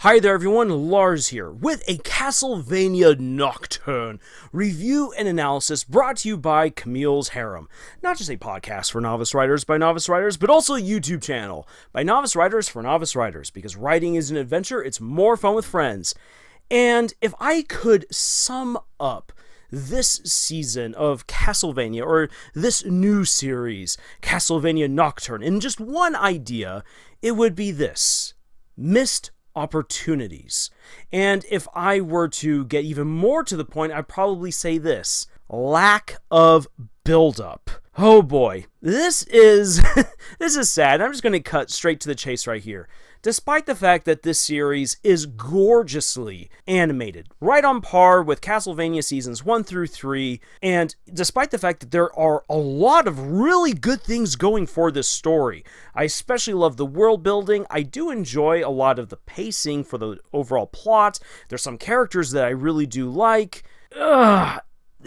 Hi there everyone, Lars here, with a Castlevania Nocturne review and analysis brought to you by Camille's Harem. Not just a podcast for novice writers by novice writers, but also a YouTube channel by novice writers for novice writers, because writing is an adventure, it's more fun with friends. And if I could sum up this season of Castlevania, or this new series, Castlevania Nocturne, in just one idea, it would be this: missed opportunities. And if I were to get even more to the point, I'd probably say this: lack of buildup. Oh boy, this is this is sad. I'm just going to cut straight to the chase right here. Despite the fact that this series is gorgeously animated, right on par with Castlevania Seasons 1 through 3, and despite the fact that there are a lot of really good things going for this story, I especially love the world building. I do enjoy a lot of the pacing for the overall plot. There's some characters that I really do like.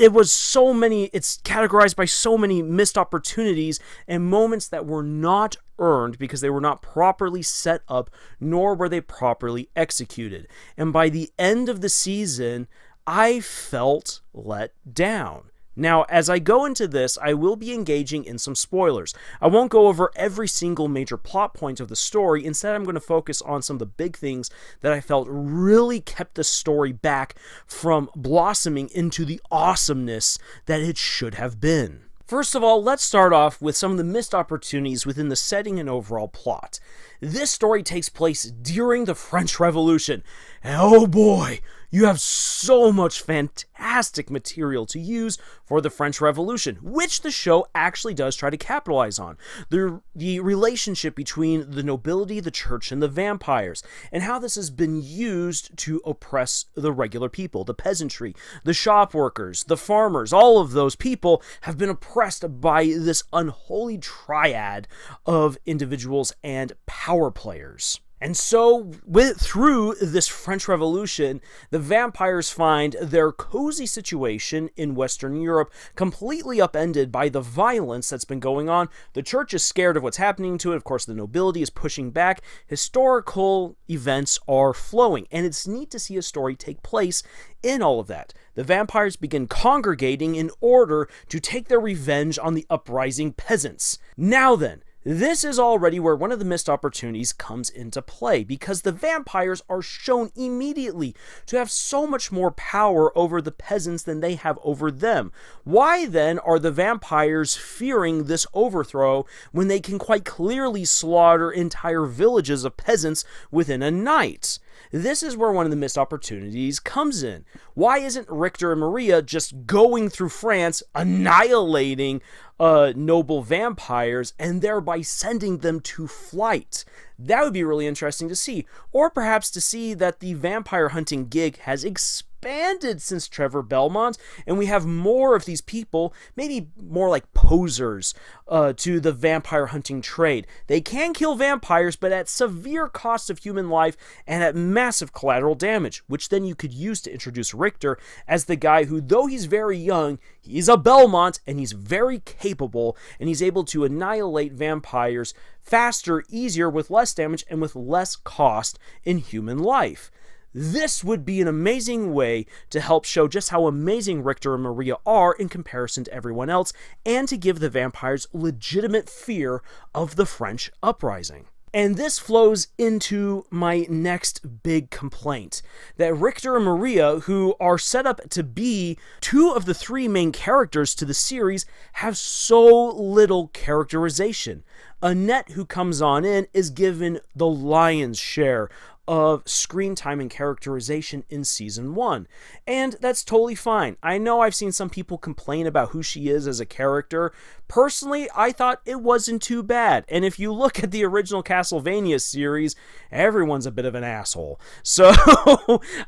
It's categorized by so many missed opportunities and moments that were not earned because they were not properly set up, nor were they properly executed. And by the end of the season, I felt let down. Now, as I go into this, I will be engaging in some spoilers. I won't go over every single major plot point of the story. Instead, I'm going to focus on some of the big things that I felt really kept the story back from blossoming into the awesomeness that it should have been. First of all, let's start off with some of the missed opportunities within the setting and overall plot. This story takes place during the French Revolution, and oh boy, you have so much fantastic material to use for the French Revolution, which the show actually does try to capitalize on. The relationship between the nobility, the church, and the vampires, and how this has been used to oppress the regular people, the peasantry, the shop workers, the farmers. All of those people have been oppressed by this unholy triad of individuals and power players. And so, through this French Revolution, the vampires find their cozy situation in Western Europe completely upended by the violence that's been going on. The church is scared of what's happening to it. Of course, the nobility is pushing back. Historical events are flowing, and it's neat to see a story take place in all of that. The vampires begin congregating in order to take their revenge on the uprising peasants. Now then, this is already where one of the missed opportunities comes into play, because the vampires are shown immediately to have so much more power over the peasants than they have over them. Why then are the vampires fearing this overthrow when they can quite clearly slaughter entire villages of peasants within a night? This is where one of the missed opportunities comes in. Why isn't Richter and Maria just going through France, annihilating noble vampires, and thereby sending them to flight? That would be really interesting to see. Or perhaps to see that the vampire hunting gig has expanded since Trevor Belmont, and we have more of these people, maybe more like posers, to the vampire hunting trade. They can kill vampires, but at severe cost of human life and at massive collateral damage, which then you could use to introduce Richter as the guy who, though he's very young, he's a Belmont, and he's very capable, and he's able to annihilate vampires faster, easier, with less damage, and with less cost in human life. This would be an amazing way to help show just how amazing Richter and Maria are in comparison to everyone else, and to give the vampires legitimate fear of the French uprising. And this flows into my next big complaint, that Richter and Maria, who are set up to be two of the three main characters to the series, have so little characterization. Annette, who comes on in, is given the lion's share of screen time and characterization in Season 1. And that's totally fine. I know I've seen some people complain about who she is as a character. Personally, I thought it wasn't too bad. And if you look at the original Castlevania series, everyone's a bit of an asshole. So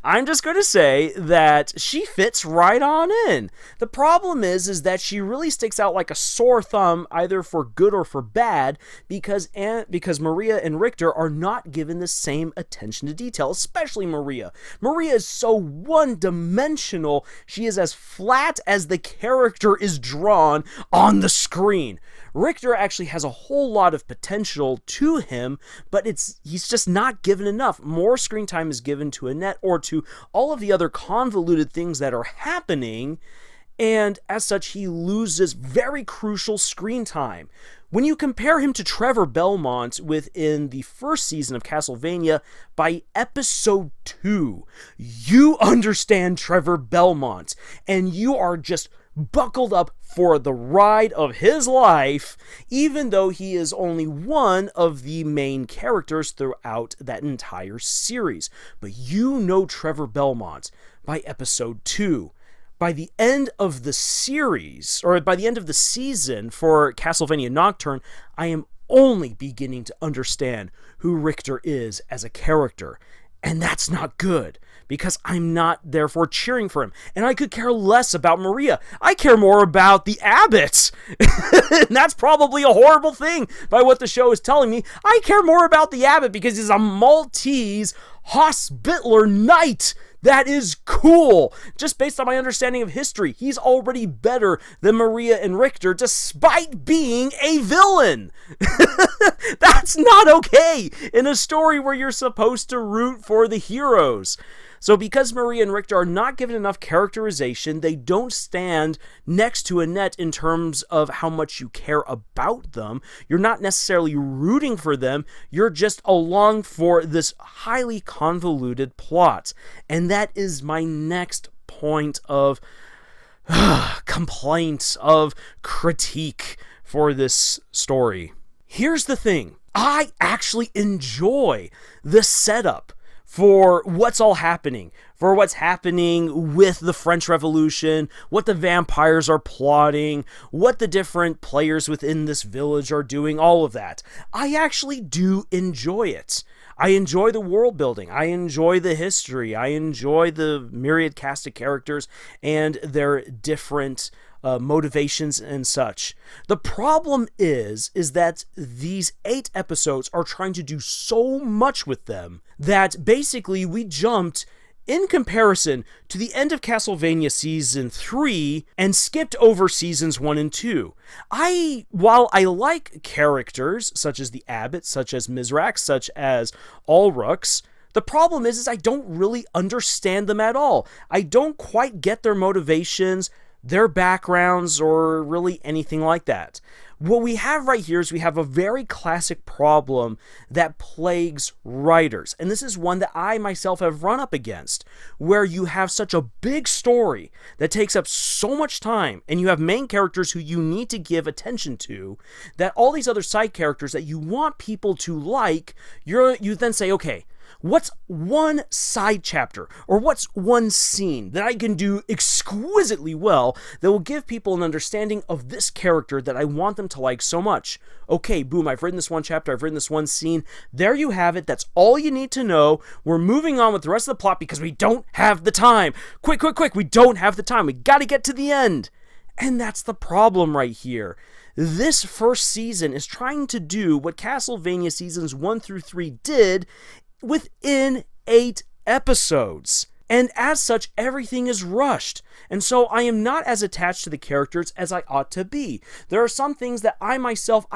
I'm just going to say that she fits right on in. The problem is that she really sticks out like a sore thumb, either for good or for bad, because Maria and Richter are not given the same attention attention to detail, especially Maria. Maria is so one-dimensional, she is as flat as the character is drawn on the screen. Richter actually has a whole lot of potential to him, but he's just not given enough. More screen time is given to Annette or to all of the other convoluted things that are happening, and as such, he loses very crucial screen time. When you compare him to Trevor Belmont within the first season of Castlevania, by episode 2, you understand Trevor Belmont, and you are just buckled up for the ride of his life, even though he is only one of the main characters throughout that entire series. But you know Trevor Belmont by episode 2. By the end of the series, or by the end of the season for Castlevania Nocturne, I am only beginning to understand who Richter is as a character. And that's not good, because I'm not therefore cheering for him. And I could care less about Maria. I care more about the Abbot. And that's probably a horrible thing by what the show is telling me. I care more about the Abbot because he's a Maltese hospitaller knight. That is cool. Just based on my understanding of history, he's already better than Maria and Richter despite being a villain. That's not okay in a story where you're supposed to root for the heroes. So because Maria and Richter are not given enough characterization, they don't stand next to Annette in terms of how much you care about them. You're not necessarily rooting for them, you're just along for this highly convoluted plot. And that is my next point of complaint, of critique for this story. Here's the thing, I actually enjoy the setup for what's all happening, for what's happening with the French Revolution, what the vampires are plotting, what the different players within this village are doing, all of that. I actually do enjoy it. I enjoy the world building, I enjoy the history, I enjoy the myriad cast of characters and their different motivations and such. The problem is that these 8 episodes are trying to do so much with them that basically we jumped in comparison to the end of Castlevania Season 3 and skipped over Seasons 1 and 2. While I like characters such as the Abbot, such as Mizrax, such as Ulrux, the problem is I don't really understand them at all. I don't quite get their motivations, their backgrounds, or really anything like that. What we have right here is we have a very classic problem that plagues writers, and this is one that I myself have run up against, where you have such a big story that takes up so much time, and you have main characters who you need to give attention to, that all these other side characters that you want people to like, you then say, okay, what's one side chapter, or what's one scene that I can do exquisitely well that will give people an understanding of this character that I want them to like so much? Okay, boom, I've written this one chapter, I've written this one scene. There you have it, that's all you need to know. We're moving on with the rest of the plot because we don't have the time. Quick, we don't have the time. We gotta get to the end. And that's the problem right here. This first season is trying to do what Castlevania Seasons 1 through 3 did within 8 episodes. And as such, everything is rushed. And so I am not as attached to the characters as I ought to be. There are some things that I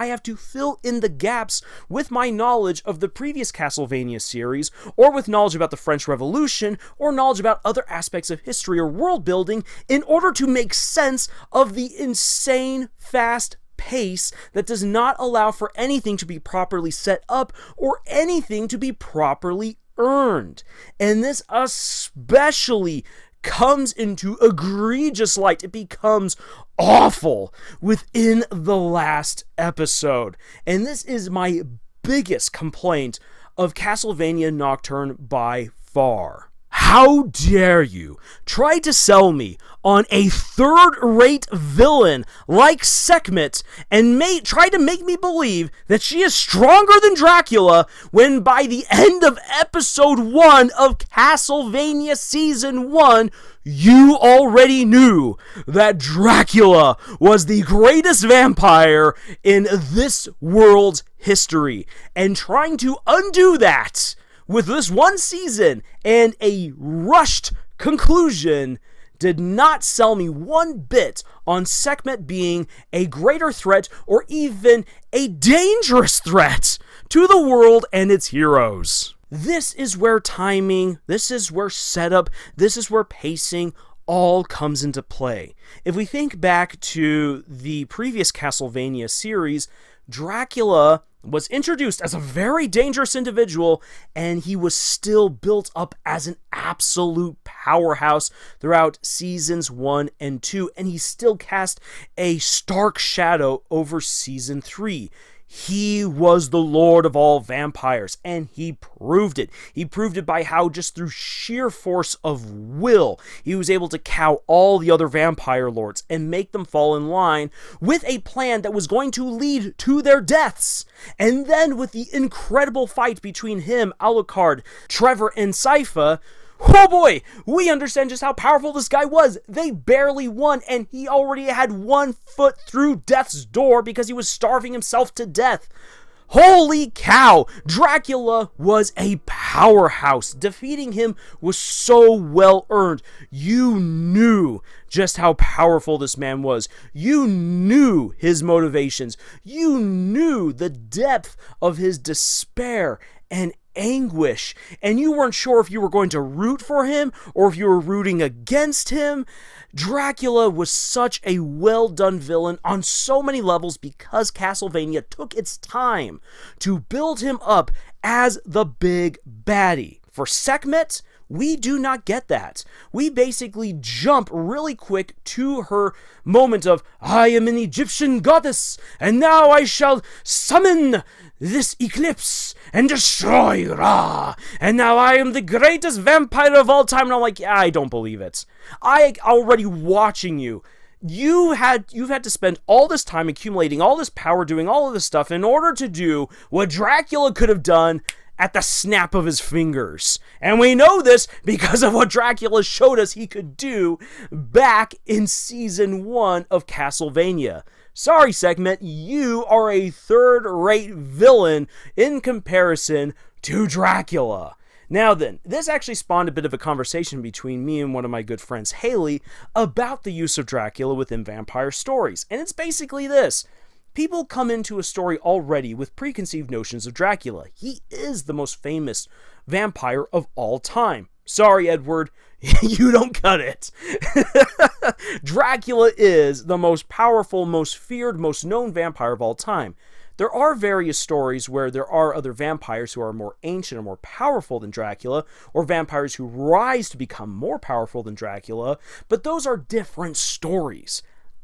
have to fill in the gaps with my knowledge of the previous Castlevania series, or with knowledge about the French Revolution, or knowledge about other aspects of history or world building, in order to make sense of the insane fast pace that does not allow for anything to be properly set up or anything to be properly earned. And this especially comes into egregious light. It becomes awful within the last episode. And this is my biggest complaint of Castlevania Nocturne by far. How dare you try to sell me on a third-rate villain like Sekhmet and try to make me believe that she is stronger than Dracula when by the end of episode 1 of Castlevania Season 1, you already knew that Dracula was the greatest vampire in this world's history. And trying to undo that with this one season and a rushed conclusion did not sell me one bit on Sekhmet being a greater threat or even a dangerous threat to the world and its heroes. This is where timing, this is where setup, this is where pacing all comes into play. If we think back to the previous Castlevania series, Dracula was introduced as a very dangerous individual, and he was still built up as an absolute powerhouse throughout seasons 1 and 2, and he still cast a stark shadow over season 3. He was the lord of all vampires, and he proved it. He proved it by how, just through sheer force of will, he was able to cow all the other vampire lords and make them fall in line with a plan that was going to lead to their deaths. And then with the incredible fight between him, Alucard, Trevor, and Sypha, oh boy, we understand just how powerful this guy was. They barely won, and he already had 1 foot through death's door because he was starving himself to death. Holy cow! Dracula was a powerhouse. Defeating him was so well earned. You knew just how powerful this man was. You knew his motivations. You knew the depth of his despair and anguish, and you weren't sure if you were going to root for him or if you were rooting against him. Dracula was such a well-done villain on so many levels because Castlevania took its time to build him up as the big baddie. For Sekhmet, we do not get that. We basically jump really quick to her moment of, I am an Egyptian goddess, and now I shall summon this eclipse and destroy Ra, and now I am the greatest vampire of all time. And I'm like, yeah, I don't believe it. I already watching you. You've had to spend all this time accumulating all this power, doing all of this stuff in order to do what Dracula could have done at the snap of his fingers. And we know this because of what Dracula showed us he could do back in season 1 of Castlevania. Sorry, Sekhmet, you are a third-rate villain in comparison to Dracula. Now then, this actually spawned a bit of a conversation between me and one of my good friends, Haley, about the use of Dracula within vampire stories. And it's basically this. People come into a story already with preconceived notions of Dracula. He is the most famous vampire of all time. Sorry, Edward, you don't cut it. Dracula is the most powerful, most feared, most known vampire of all time. There are various stories where there are other vampires who are more ancient or more powerful than Dracula, or vampires who rise to become more powerful than Dracula, but those are different stories.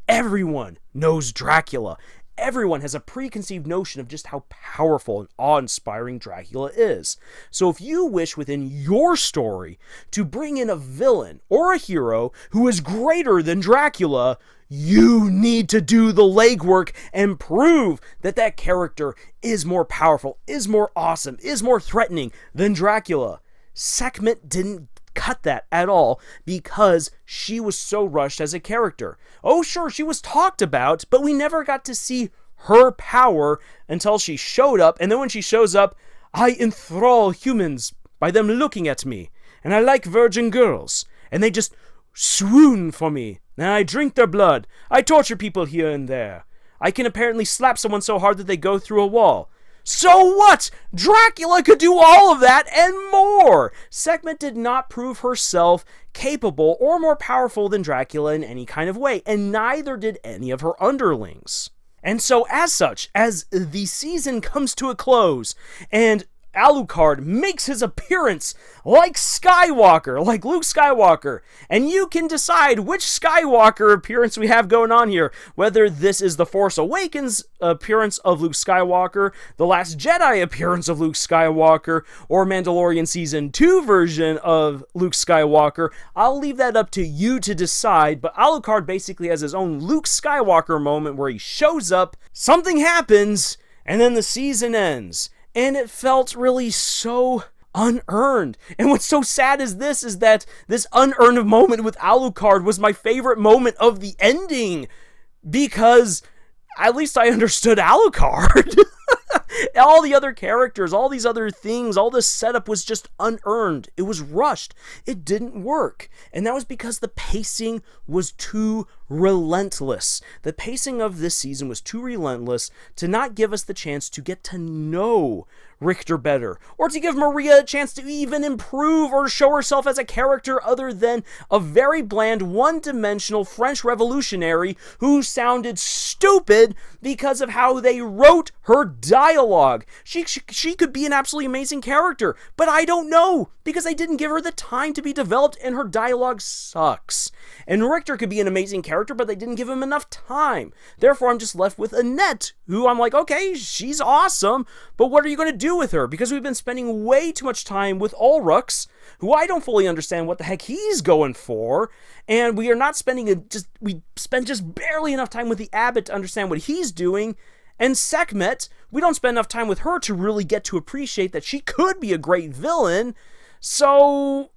Everyone knows Dracula. Everyone has a preconceived notion of just how powerful and awe-inspiring Dracula is. So if you wish within your story to bring in a villain or a hero who is greater than Dracula, you need to do the legwork and prove that that character is more powerful, is more awesome, is more threatening than Dracula. Sekhmet didn't cut that at all because she was so rushed as a character. Oh sure, she was talked about, but we never got to see her power until she showed up, and then when she shows up, I enthrall humans by them looking at me, and I like virgin girls, and they just swoon for me, and I drink their blood. I torture people here and there. I can apparently slap someone so hard that they go through a wall. So what? Dracula could do all of that and more! Sekhmet did not prove herself capable or more powerful than Dracula in any kind of way, and neither did any of her underlings. And so as such, as the season comes to a close, and Alucard makes his appearance like Skywalker, like Luke Skywalker, and you can decide which Skywalker appearance we have going on here, whether this is the Force Awakens appearance of Luke Skywalker, the Last Jedi appearance of Luke Skywalker, or Mandalorian Season 2 version of Luke Skywalker. I'll leave that up to you to decide, but Alucard basically has his own Luke Skywalker moment where he shows up, something happens, and then the season ends. And it felt really so unearned. And what's so sad is that this unearned moment with Alucard was my favorite moment of the ending. Because at least I understood Alucard. All the other characters, all these other things, all this setup was just unearned. It was rushed. It didn't work. And that was because the pacing was too relentless. The pacing of this season was too relentless to not give us the chance to get to know Richter better, or to give Maria a chance to even improve or show herself as a character other than a very bland, one-dimensional French revolutionary who sounded stupid because of how they wrote her dialogue. She could be an absolutely amazing character, but I don't know, because they didn't give her the time to be developed, and her dialogue sucks. And Richter could be an amazing character, but they didn't give him enough time. Therefore, I'm just left with Annette, who I'm like, okay, she's awesome, but what are you going to do with her? Because we've been spending way too much time with Ulrich, who I don't fully understand what the heck he's going for, and we are not spending we spend just barely enough time with the Abbot to understand what he's doing. And Sekhmet, we don't spend enough time with her to really get to appreciate that she could be a great villain. So,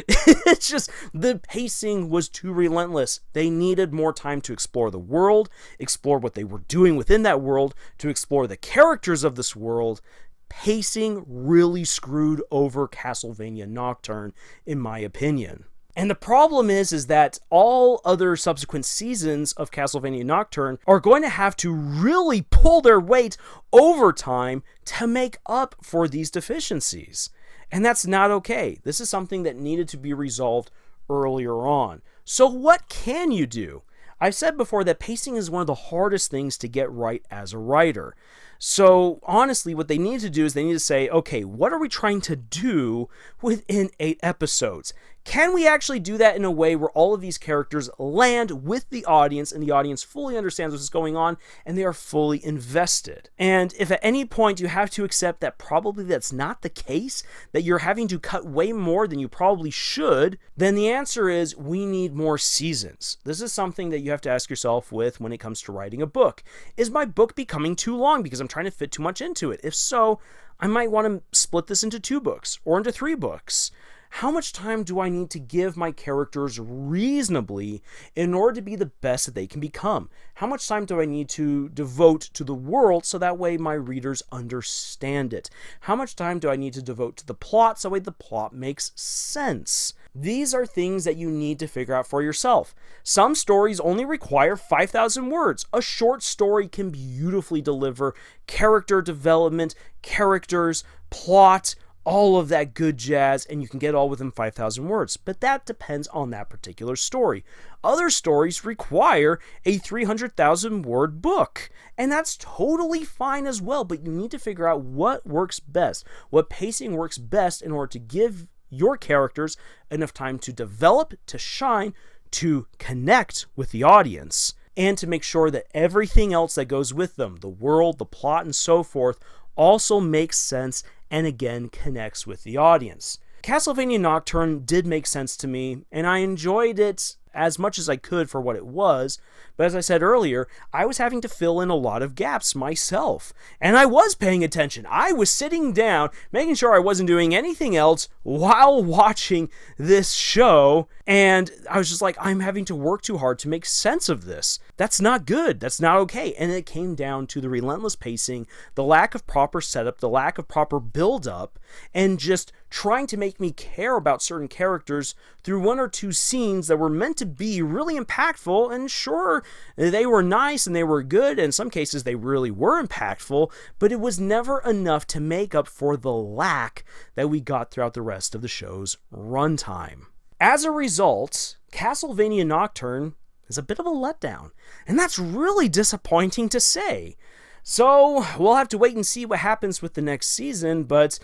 it's just, the pacing was too relentless. They needed more time to explore the world, explore what they were doing within that world, to explore the characters of this world. Pacing really screwed over Castlevania Nocturne, in my opinion. And the problem is that all other subsequent seasons of Castlevania Nocturne are going to have to really pull their weight over time to make up for these deficiencies. And that's not okay. This is something that needed to be resolved earlier on. So what can you do? I've said before that pacing is one of the hardest things to get right as a writer. So honestly, what they need to do is they need to say, okay, what are we trying to do within 8 episodes? Can we actually do that in a way where all of these characters land with the audience and the audience fully understands what's going on and they are fully invested? And if at any point you have to accept that probably that's not the case, that you're having to cut way more than you probably should, then the answer is we need more seasons. This is something that you have to ask yourself with when it comes to writing a book. Is my book becoming too long because I'm trying to fit too much into it? If so, I might want to split this into 2 books or into 3 books. How much time do I need to give my characters reasonably in order to be the best that they can become? How much time do I need to devote to the world so that way my readers understand it? How much time do I need to devote to the plot so that way the plot makes sense? These are things that you need to figure out for yourself. Some stories only require 5,000 words. A short story can beautifully deliver character development, characters, plot, all of that good jazz, and you can get all within 5,000 words. But that depends on that particular story. Other stories require a 300,000 word book, and that's totally fine as well, but you need to figure out what works best, what pacing works best in order to give your characters enough time to develop, to shine, to connect with the audience, and to make sure that everything else that goes with them, the world, the plot, and so forth, also makes sense and again connects with the audience. Castlevania Nocturne did make sense to me, and I enjoyed it as much as I could for what it was, but as I said earlier, I was having to fill in a lot of gaps myself, and I was paying attention. I was sitting down, making sure I wasn't doing anything else while watching this show, and I was just like, I'm having to work too hard to make sense of this. That's not good. That's not okay. And it came down to the relentless pacing, the lack of proper setup, the lack of proper build-up, and just trying to make me care about certain characters through 1 or 2 scenes that were meant to be really impactful, and sure, they were nice and they were good, in some cases they really were impactful, but it was never enough to make up for the lack that we got throughout the rest of the show's runtime. As a result, Castlevania Nocturne is a bit of a letdown, and that's really disappointing to say. So, we'll have to wait and see what happens with the next season, but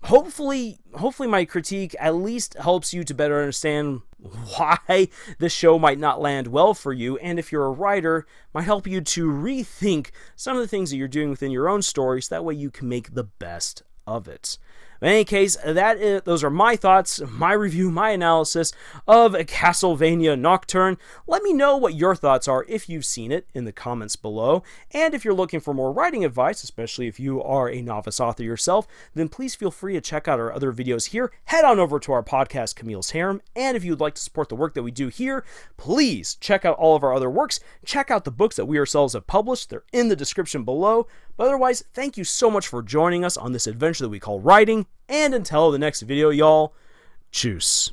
hopefully my critique at least helps you to better understand why the show might not land well for you, and if you're a writer, might help you to rethink some of the things that you're doing within your own stories, that way you can make the best of it. But in any case, those are my thoughts, my review, my analysis of Castlevania Nocturne. Let me know what your thoughts are if you've seen it in the comments below. And if you're looking for more writing advice, especially if you are a novice author yourself, then please feel free to check out our other videos here. Head on over to our podcast, Camille's Harem. And if you'd like to support the work that we do here, please check out all of our other works. Check out the books that we ourselves have published. They're in the description below. But otherwise, thank you so much for joining us on this adventure that we call writing. And until the next video, y'all, tschüss.